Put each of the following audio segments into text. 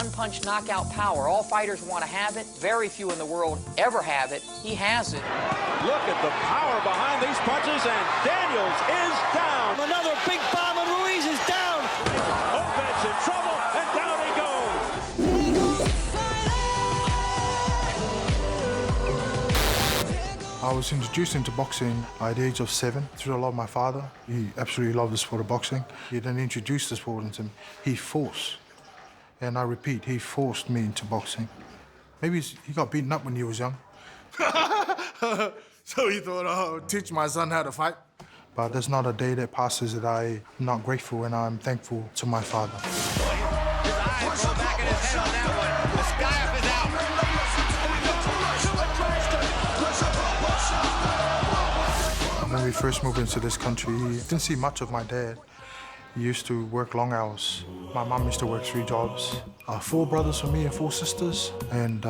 one-punch knockout power. All fighters want to have it. Very few in the world ever have it. He has it. Look at the power behind these punches, and Daniels is down. Another big bomb, and Ruiz is down. Obed's in trouble, and down he goes. I was introduced into boxing at the age of 7 through the love of my father. He absolutely loved the sport of boxing. He didn't introduce the sport into me. He forced, and I repeat, he forced me into boxing. Maybe he got beaten up when he was young. So he thought, oh, teach my son how to fight. But there's not a day that passes that I'm not grateful and I'm thankful to my father. His eyes roll back in his head on that one. The sky up is out. When we first moved into this country, I didn't see much of my dad. He used to work long hours. My mom used to work 3 jobs. 4 brothers for me and 4 sisters, and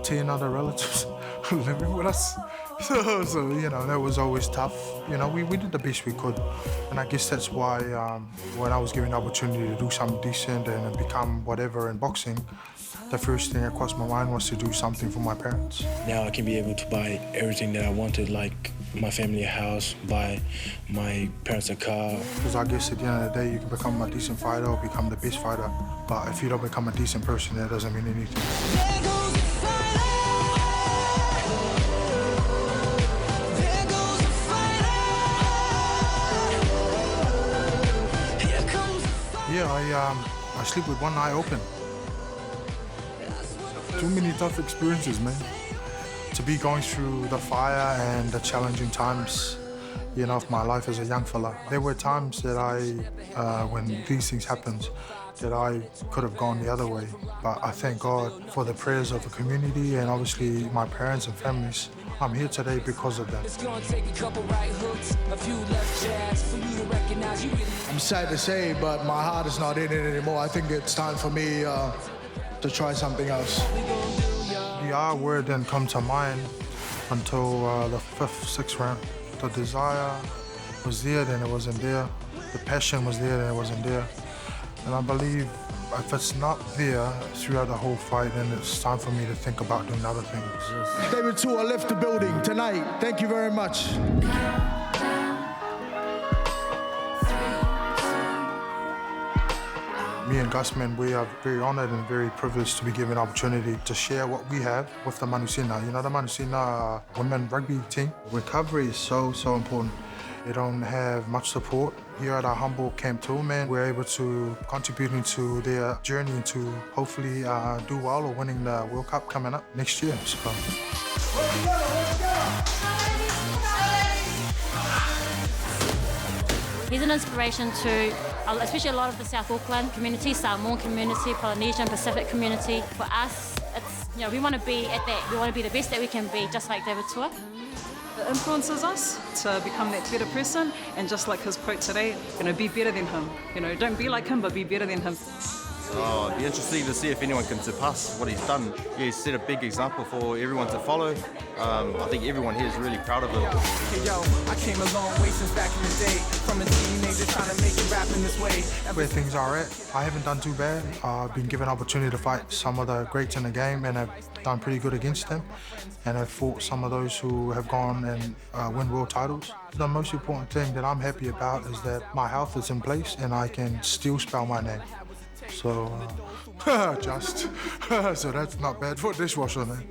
10 other relatives living with us. So, you know, that was always tough. You know, we did the best we could. And I guess that's why when I was given the opportunity to do something decent and become whatever in boxing, the first thing that crossed my mind was to do something for my parents. Now I can be able to buy everything that I wanted, like my family a house, buy my parents a car. Because I guess at the end of the day, you can become a decent fighter or become the best fighter. But if you don't become a decent person, that doesn't mean anything. Yeah, I sleep with one eye open. Too many tough experiences, man. To be going through the fire and the challenging times, you know, of my life as a young fella. There were times that when these things happened, that I could have gone the other way. But I thank God for the prayers of the community and obviously my parents and families. I'm here today because of that. It's gonna take a couple right hooks, a few left jabs for you to recognize you really. I'm sad to say, but my heart is not in it anymore. I think it's time for me to try something else. The R word didn't come to mind until the 5th, 6th round. The desire was there, then it wasn't there. The passion was there, then it wasn't there. And I believe if it's not there throughout the whole fight, then it's time for me to think about doing other things. David Tua left the building tonight. Thank you very much. Me and Gusman, we are very honored and very privileged to be given an opportunity to share what we have with the Manusina. You know, the Manusina women rugby team. Recovery is so important. They don't have much support. Here at our humble Camp Toolman, we're able to contribute into their journey to hopefully do well or winning the World Cup coming up next year. So. He's an inspiration to especially a lot of the South Auckland community, Samoan community, Polynesian, Pacific community. For us, it's, you know, we want to be at that. We want to be the best that we can be, just like David Tua. It influences us to become that better person, and just like his quote today, be better than him. You know, don't be like him, but be better than him. Oh, it'd be interesting to see if anyone can surpass what he's done. Yeah, he's set a big example for everyone to follow. I think everyone here is really proud of him. Hey, yo, I came a long way since back in the day. From a teenager trying to make it rap in this way. Where things are at, I haven't done too bad. I've been given an opportunity to fight some of the greats in the game, and I've done pretty good against them. And I've fought some of those who have gone and win world titles. The most important thing that I'm happy about is that my health is in place and I can still spell my name. So, so that's not bad for a dishwasher, man.